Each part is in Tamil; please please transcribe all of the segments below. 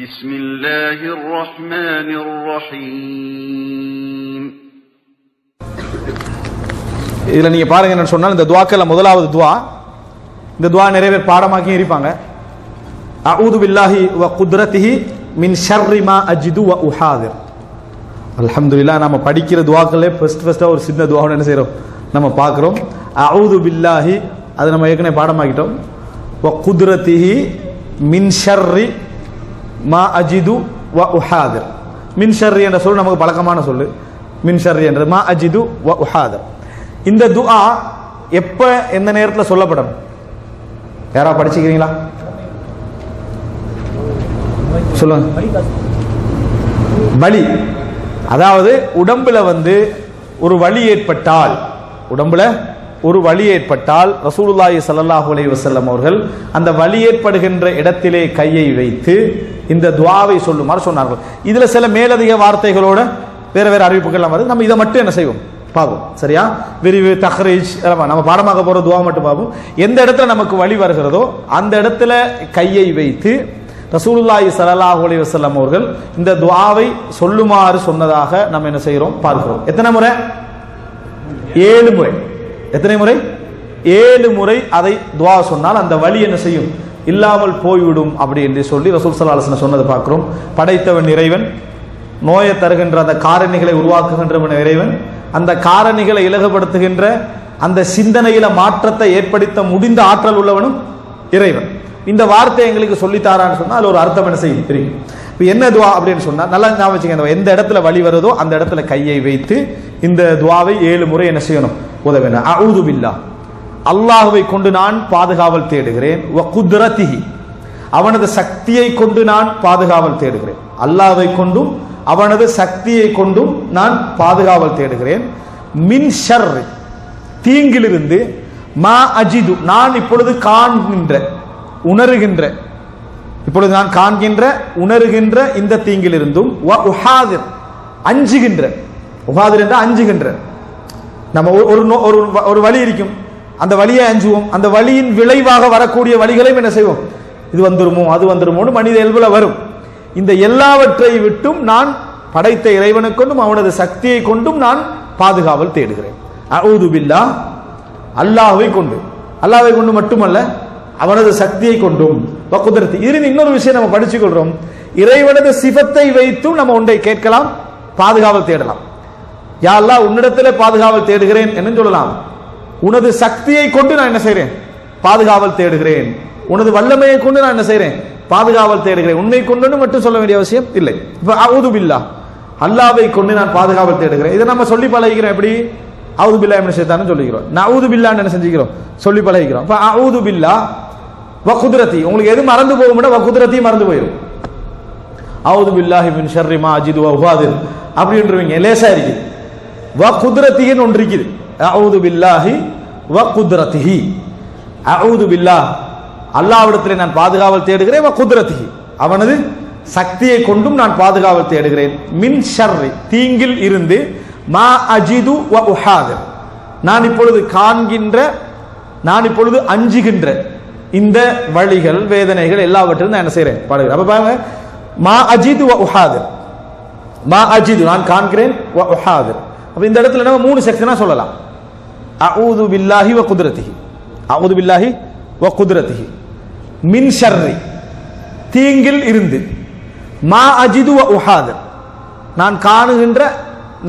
بسم الله الرحمن الرحيم. இதில் நீங்கள் பாருங்க என்ன சொன்னால், இந்த துவாக்கள் முதலாவது துவா, இந்த துவா நிறைய பேர் பாடமாக்கி இருப்பாங்க. அஊது பில்லாஹி வ குத்ரத்திஹி மின் ஷர்ரி மா அஜிது வ உஹாதிர். அல்ஹம்துலில்லாஹ், நம்ம படிக்கிற துவாக்களே ஃபர்ஸ்ட்டாக ஒரு சின்ன துவாவை என்ன செய்கிறோம், நம்ம பார்க்குறோம். அஊது பில்லாஹி, அது நம்ம ஏற்கனவே பாடமாக்கிட்டோம். வ குத்ரத்திஹி மின் ஷர்ரி மா அஜிது வ உஹாதிர். மின் ஷர்ரி என்ற சொல் நமக்கு பழக்கமான சொல்லு. மின் ஷர்ரி என்ற மா அஜிது வ உஹாதிர். இந்த துஆ எப்ப எந்த நேரத்தில் சொல்லப்படும்? யாரா படிச்சுக்கிறீங்களா? சொல்லுங்க. வலி, அதாவது உடம்புல ஒரு வலி ஏற்பட்டால், உடம்புல ஒரு வலி ஏற்பட்டால் ரசூலுல்லாஹி ஸல்லல்லாஹு அலைஹி வஸல்லம் அவர்கள் அந்த வலி ஏற்படுகின்ற இடத்திலே கையை வைத்து இந்த துஆவை சொல்லுமாறு சொன்னார்கள். இதுல சில மேலதிக வார்த்தைகளோட வேற வேற அறிவிப்புகள்லாம் வருது. நம்ம இதை மட்டும் என்ன செய்வோம், பார்ப்போம். சரியா? விரிவு தஹ்ரீஜ் நம்ம பாடமாக போற துஆ மட்டும் பார்ப்போம். எந்த இடத்துல நமக்கு வலி வருகிறதோ அந்த இடத்துல கையை வைத்து ரசூலுல்லாஹி ஸல்லல்லாஹு அலைஹி வஸல்லம் அவர்கள் இந்த துஆவை சொல்லுமாறு சொன்னதாக நம்ம என்ன செய்கிறோம், பார்க்கிறோம். எத்தனை முறை? 7 முறை. எத்தனை முறை? 7 முறை அதை துஆ சொன்னால் அந்த வலி என்ன செய்யும், இல்லாமல் போய்விடும் அப்படி என்று சொல்லி ரசூல் ஸல்லல்லாஹு அலைஹி வஸல்லம் சொன்னதை பார்க்கிறோம். படைத்தவன் இறைவன், நோயை தருகின்ற அந்த காரணிகளை உருவாக்குகின்றவன் இறைவன், அந்த காரணிகளை இலகுபடுத்துகின்ற அந்த சிந்தனையில மாற்றத்தை ஏற்படுத்த முடிந்த ஆற்றல் உள்ளவனும் இறைவன். இந்த வார்த்தை எங்களுக்கு சொல்லித்தாரான்னு சொன்னால் அது ஒரு அர்த்தம் என்ன செய்யும் தெரியும். இப்போ என்ன துவா அப்படின்னு சொன்னால், நல்லா ஞாபகம் வச்சுக்கோங்க, எந்த இடத்துல வலி வருதோ அந்த இடத்துல கையை வைத்து இந்த துவாவை 7 முறை என்ன செய்யணும், உதவ வேண்டும். அஊது பில்லாஹ், அல்லாஹ்வை கொண்டு நான் பாதுகாவல் தேடுகிறேன். வ குத்ரத்திஹி, அவனது சக்தியை கொண்டு நான் பாதுகாவல் தேடுகிறேன். அல்லாஹ்வை கொண்டும் அவனது சக்தியை கொண்டும் நான் பாதுகாவல் தேடுகிறேன். மின் ஷர்ரி, தீங்கிலிருந்து, மா அஜிது, நான் இப்பொழுது காண்கின்ற உணர்கின்ற, இப்பொழுது நான் காண்கின்ற உணர்கின்ற இந்த தீங்கிலிருந்தும், வ உஹாதிர், அஞ்சுகின்ற, உஹாதிர் என்ற அஞ்சுகின்ற. நம்ம ஒரு வலி இருக்கும், அந்த வலியை அஞ்சுவோம். அந்த வலியின் விளைவாக வரக்கூடிய வலிகளையும் என்ன செய்வோம், இது வந்துருமோ அது வந்துருமோன்னு மனித இயல்புல வரும். இந்த எல்லாவற்றை விட்டும் நான் படைத்த இறைவனை கொண்டும் அவனது சக்தியை கொண்டும் நான் பாதுகாவல் தேடுகிறேன். அஊது பில்லாஹ், அல்லாஹ்வை கொண்டு, அல்லாஹ்வை கொண்டு மட்டுமல்ல அவனது சக்தியை கொண்டும், வகுதிரத்தி. இதில் இன்னொரு விஷயம் நம்ம படிச்சுக்கொள்றோம், இறைவனது சிஃபத்தை வைத்தும் நம்ம ஒன்றை கேட்கலாம், பாதுகாவல் தேடலாம். யா அல்லாஹ், உன்னிடத்திலே பாதுகாவல் தேடுகிறேன் என்று சொல்லலாம். உனது சக்தியை கொண்டு நான் என்ன செய்றேன், பாதுகாவல் தேடுகிறேன். உனது வல்லமையை கொண்டு நான் என்ன செய்றேன், பாதுகாவல் தேடுகிறேன். உன்னை கொண்டு மட்டும் சொல்ல வேண்டிய அவசியம் இல்லை. இப்ப அஊது பில்லாஹ், அல்லாஹ்வை கொண்டு நான் பாதுகாவல் தேடுகிறேன். இதை நம்ம சொல்லி பழகிக்கிறோம். எப்படி? அஊது பில்லாஹ் மினஷ் ஷைத்தான்னு சொல்லிக்கிறோம். நஊது பில்லாஹ்னு என்ன செஞ்சுக்கிறோம், சொல்லி பழகிக்கிறோம். இப்ப அஊது பில்லாஹ் வ குத்ரத்தி, உங்களுக்கு எது மறந்து போகும்னா வ குத்ரத்தி மறந்து போயிடும். அஊது பில்லாஹி மின் ஷர்ரி மா அஜிது வ உஹாதிர் அப்படின்றவங்க லேசா இருக்குது. வ குத்ரத்தின்னு ஒன்று இருக்குது. அஊது பில்லாஹி வ குத்ரத்திஹி, அஊது பில்லாஹ், அல்லாஹ்விடத்திலே நான் பாதுகாவல் தேடுகிறேன். வ குத்ரத்திஹி, அவனது சக்தியை கொண்டும் நான் பாதுகாவல் தேடுகிறேன். மின் ஷர்ரி, தீங்கில் இருந்து, மா அஜிது வ உஹாதிர், நான் இப்பொழுது காண்கின்ற, நான் இப்பொழுது அஞ்சுகின்ற இந்த வழிகள் வேதனைகள் எல்லாவற்றிலும் நான் என்ன செய்றேன், பாடுகிறேன். அப்ப பாருங்க, மா அஜிது வ உஹாதிர், மா அஜிது நான் காண்கிறேன், வ உஹாதிர். அப்ப இந்த இடத்துல நம்ம 3 செக்ஷனா சொல்லலாம். அஊது பில்லாஹி வ குத்ரத்திஹி, அஊது பில்லாஹி வ குத்ரத்திஹி, மின் ஷர்ரி, தீங்கில் இருந்து, மா அஜிது வ உஹாதிர், நான் காணுகின்ற,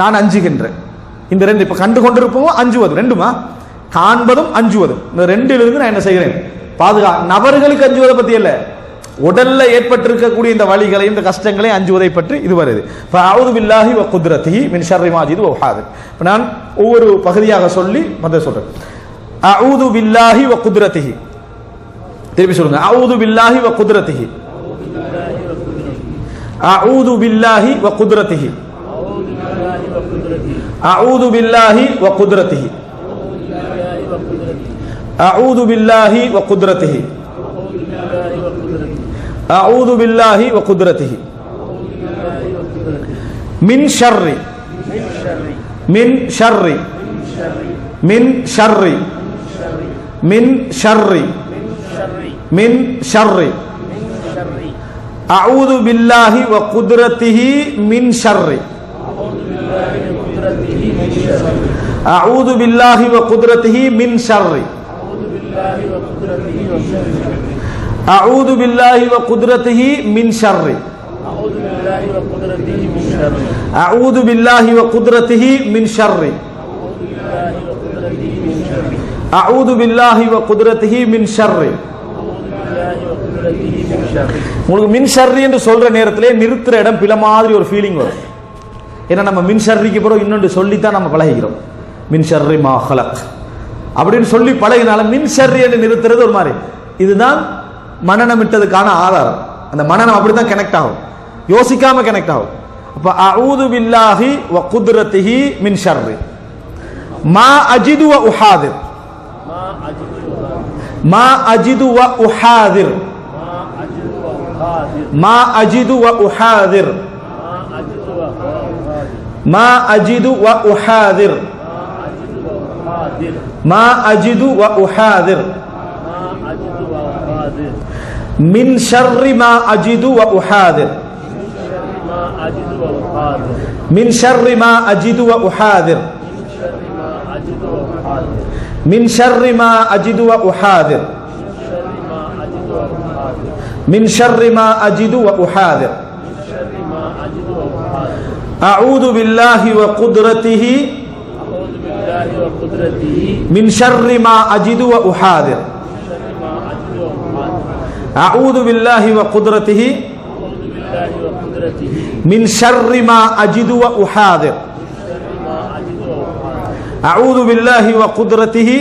நான் அஞ்சுகின்ற. இந்த ரெண்டு இப்ப கண்டு கொண்டிருப்போம், அஞ்சுவது ரெண்டுமா, காண்பதும் அஞ்சுவதும், இந்த ரெண்டிலிருந்து நான் என்ன செய்கிறேன், நபர்களுக்கு அஞ்சுவதை பத்தி அல்ல, உடல்ல ஏற்பட்டிருக்கக்கூடிய இந்த வலிகளை இந்த கஷ்டங்களை அஞ்சுவதை பற்றி இது வருது. அஊது பில்லாஹி வ குத்ரத்திஹி மின் ஷர்ரி மா அஜிது வ உஹாதிர். இப்ப நான் ஒவ்வொரு பகுதியாக சொல்லி மத்த சொல்றேன். அஊது பில்லாஹி வ குத்ரத்திஹி, திருப்பி சொல்லுங்க. அஊது பில்லாஹி வ குத்ரத்திஹி, அஊது பில்லாஹி வ குத்ரத்திஹி, அஊது பில்லாஹி வ குத்ரத்திஹி, அஊது பில்லாஹி வ குத்ரத்திஹி, அஊது பில்லாஹி வ குத்ரத்திஹி, மின் ஷர்ரி, மின் ஷர்ரி, மின் ஷர்ரி, மின் ஷர்ரி, மின் ஷர்ரி, அஊது பில்லாஹி வ குத்ரத்திஹி மின் ஷர்ரி. அஊது பில்லாஹி வ குத்ரத்திஹி மின் ஷர்ரி. அஊது பில்லாஹி வ குத்ரத்திஹி மின் ஷர்ரி. அஊது பில்லாஹி வ குத்ரத்திஹி மின் ஷர்ரி. அஊது பில்லாஹி வ குத்ரத்திஹி மின் ஷர்ரி. உங்களுக்கு மின் ஷர்ரி என்று சொல்ற நேரத்திலே நிறுத்துற இடம் பில மாதிரி ஒரு ஃபீலிங் வரும். ஏன்னா நம்ம மின் ஷர்ரிக்கு பிறகு இன்னொன்று சொல்லித்தான் நம்ம பழகிறோம். மின் ஷர்ரி மா ஹலக் அப்படின்னு சொல்லி பழகினால மின் ஷர்ரி என்று நிறுத்துறது ஒரு மாதிரி. இதுதான் மனநமிட்டதுக்கான ஆதாரம். அந்த மனநம் அப்படித்தான் கனெக்ட் ஆகும், யோசிக்காம கனெக்ட் ஆகும். அப்ப அஊது பில்லாஹி வ குத்ரத்திஹி மின் ஷர்ரி மா அஜிது வ உஹாதிர். மா அஜிது வ உஹாதிர். மா அஜிது வ உஹாதிர். மா அஜிது வ உஹாதிர். மா அஜிது வ உஹாதிர். மின் ஷர்ரி மா அஜிது வ உஹாதிர். மின் ஷர்ரி மா அஜிது வ உஹாதிர். மின் ஷர்ரி மா அஜிது வ உஹாதிர். மின் ஷர்ரி மா அஜிது வ உஹாதிர். அஊது பில்லாஹி வ குத்ரத்திஹி மின் ஷர்ரி மா அஜிது வ உஹாதிர். அஊது பில்லாஹி வ குத்ரத்திஹி மின் ஷர்ரி மா அஜிது வ உஹாதிர். அஊது பில்லாஹி வ குத்ரத்திஹி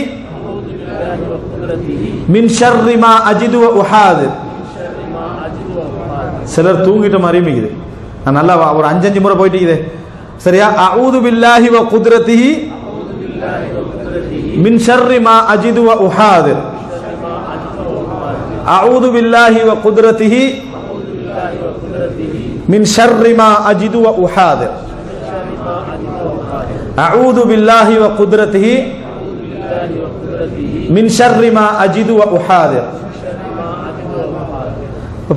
மின் ஷர்ரி மா அஜிது வ உஹாதிர். சிலர் தூங்கிட்ட மாதிரி இருக்குது. நான் நல்லா ஒரு 5 முறை போயிட்டு இது சரியா. அஊது பில்லாஹி வ குத்ரத்திஹி மின் ஷர்ரி மா அஜிது வ உஹாதிர். அஊது பில்லாஹி வ குத்ரத்திஹி மின் ஷர்ரி மா அஜிது வ உஹாதிர். அஊது பில்லாஹி வ குத்ரத்திஹி மின் ஷர்ரி மா அஜிது வ உஹாதிர்.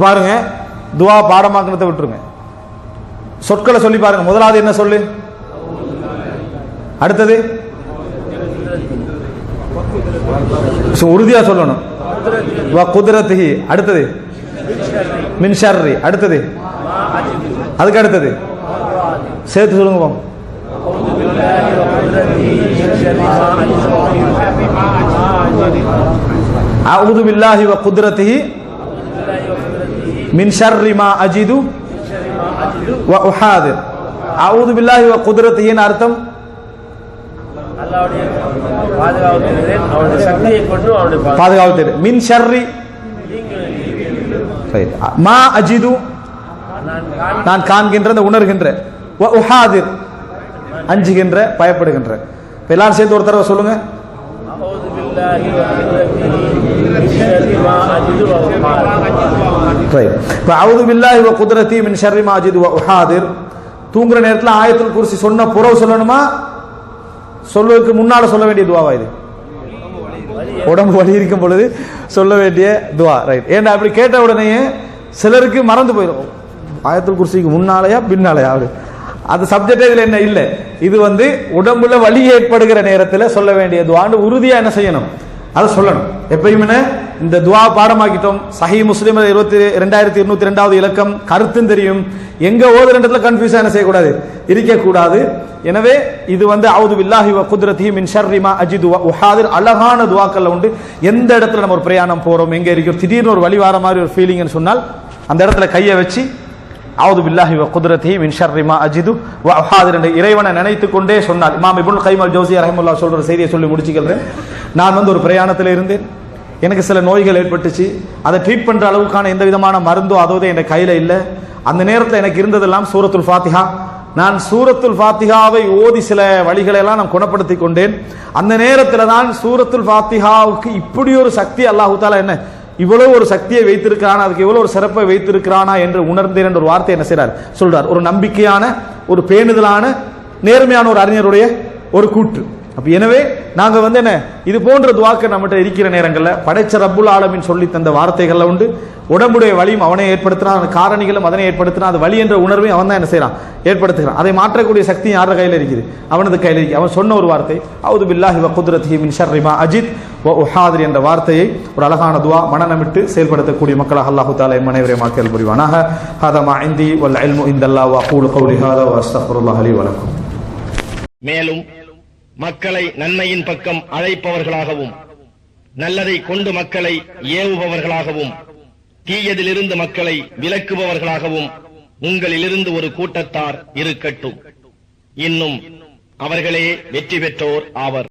பாருங்க, துவா பாடமாக்குறத விட்டுருங்க, சொற்களை சொல்லி பாருங்க. முதலாவது என்ன சொல்லு, அடுத்தது உறுதியா சொல்லணும். வ குத்ரத்திஹி, அடுத்தது மின் ஷர்ரி, அடுத்தது அதுக்கு அடுத்தது சேர்த்து சொல்லுங்க. அஊது பில்லாஹி வ குத்ரத்திஹி மின் ஷர்ரி மா அஜிது வ உஹாதிர். அஊது பில்லாஹி வ குத்ரத்திஹின் அர்த்தம் பாதுகாப்பு. மின் ஷர்ரி மா அஜிது நான் காண்கின்ற, உணர்கின்ற, வ உஹாதிர் அஞ்சுகின்ற, பயப்படுகின்ற. எல்லாரும் சேர்ந்து ஒரு தடவை சொல்லுங்க. அஊது பில்லாஹி வ குத்ரத்தி மின் ஷர்ரி மா அஜிது வ உஹாதிர். தூங்குற நேரத்தில் ஆயத்துல் குர்சி சொன்ன புறவு சொல்லணுமா, சொல்வதற்கு முன்னால சொல்ல வேண்டிய துவாவா இது? உடம்பு வலி இருக்கும் பொழுது சொல்ல வேண்டிய துவா. ரைட். ஏன்னா அப்படி கேட்ட உடனே சிலருக்கு மறந்து போயிடும், ஆயத்துல் குர்சிக்கு முன்னாலயா பின்னாலயா. அது சப்ஜெக்ட் இதுல என்ன இல்லை. இது உடம்புல வலி ஏற்படுகிற நேரத்தில் சொல்ல வேண்டிய துவான்னு உறுதியா என்ன செய்யணும், அதை சொல்லணும். எப்பயுமே இந்த துவா பாடமாக்கிட்டோம். சஹீஹ் முஸ்லிம் 2202 இலக்கம், கருத்தும் தெரியும். எங்க ஓதுறதுல கன்ஃபியூஸ் என்ன செய்யக்கூடாது, இருக்கக்கூடாது. எனவே இது அஊது பில்லாஹி வ குத்ரத்திஹி மின் ஷர்ரி மா அஜிது வ உஹாதிர் அழகான துவாக்கள்ல உண்டு. எந்த இடத்துல நம்ம ஒரு பிரயாணம் போறோம், எங்க இருக்கிறோம், திடீர்னு ஒரு வழி வார மாதிரி ஒரு ஃபீலிங்னு சொன்னால் அந்த இடத்துல கையை வச்சு அஊது பில்லாஹி வ குத்ரத்திஹி மின் ஷர்ரி மா அஜிது வ உஹாதிர் என்ற இறைவனை நினைத்து கொண்டே சொன்னால். இமாம் இப்னுல் கைம் அல் ஜௌஸிய்யா ரஹ்மத்துல்லாஹ் சொல்ற செய்தியை சொல்லி முடிச்சுக்கிறேன். நான் ஒரு பிரயாணத்தில் இருந்தேன், எனக்கு சில நோய்கள் ஏற்பட்டுச்சு. அதை ட்ரீட் பண்ற அளவுக்கான எந்த விதமான மருந்தோ அதோ என் கையில இல்லை. அந்த நேரத்தில் எனக்கு இருந்ததெல்லாம் சூரத்துல் ஃபாத்திஹா. நான் சூரத்துல் ஃபாத்திஹாவை ஓதி சில வழிகளை எல்லாம் நான் குணப்படுத்தி கொண்டேன். அந்த நேரத்தில் தான் சூரத்துல் ஃபாத்திஹாவுக்கு இப்படி ஒரு சக்தி அல்லாஹ் தஆலா என்ன இவ்வளவு ஒரு சக்தியை வைத்திருக்கிறானா, அதுக்கு இவ்வளவு ஒரு சிறப்பை வைத்திருக்கிறானா என்று உணர்ந்தேன் என்ற ஒரு வார்த்தை என்ன செய்றார் சொல்றார். ஒரு நம்பிக்கையான, ஒரு பேணுதலான, நேர்மையான ஒரு அறிஞருடைய ஒரு கூற்று. அப்ப எனவே நாங்க என்ன இது போன்ற துவாக்க நம்மகிட்ட இருக்கிற நேரங்களில் படைச்ச ரப்புல் ஆலமீன் சொல்லி தந்த வார்த்தைகள்ல உண்டு. உடம்புடைய வலியும் அவனே ஏற்படுத்தினான், அந்த காரணிகளும் அதனை ஏற்படுத்தினான், அது வலி என்ற உணர்வையும் அவன் தான் என்ன செய்யறான், ஏற்படுத்துகிறான். அதை மாற்றக்கூடிய சக்தி யார கையில் இருக்குது, அவனது கையில் இருக்கு. அவன் சொன்ன ஒரு வார்த்தை அவுது பில்லாஹி வ குத்ரத்திஹி மின் ஷர்ரி மா அஜித் வ உஹாதிர் என்ற வார்த்தையை ஒரு அழகான துஆ மனநமிட்டு செயல்படுத்தக்கூடிய மக்களாக அல்லாஹ் தஆலா எம் அனைவரையும் ஆக்கியல் புரிவானாக. ஹாதா மா இந்தி வல் இல்மு இந்தல்லாஹ் வ அகூலு கௌலி ஹாதா வ அஸ்தக்ஃபிருல்லாஹ் லி வ லக்கும். மேலும் மக்களை நன்மையின் பக்கம் அழைப்பவர்களாகவும் நல்லதை கொண்டு மக்களை ஏவுபவர்களாகவும் தீயதிலிருந்து மக்களை விலக்குபவர்களாகவும் உங்களிலிருந்து ஒரு கூட்டத்தார் இருக்கட்டும். இன்னும் அவர்களே வெற்றி பெற்றோர் ஆவர்.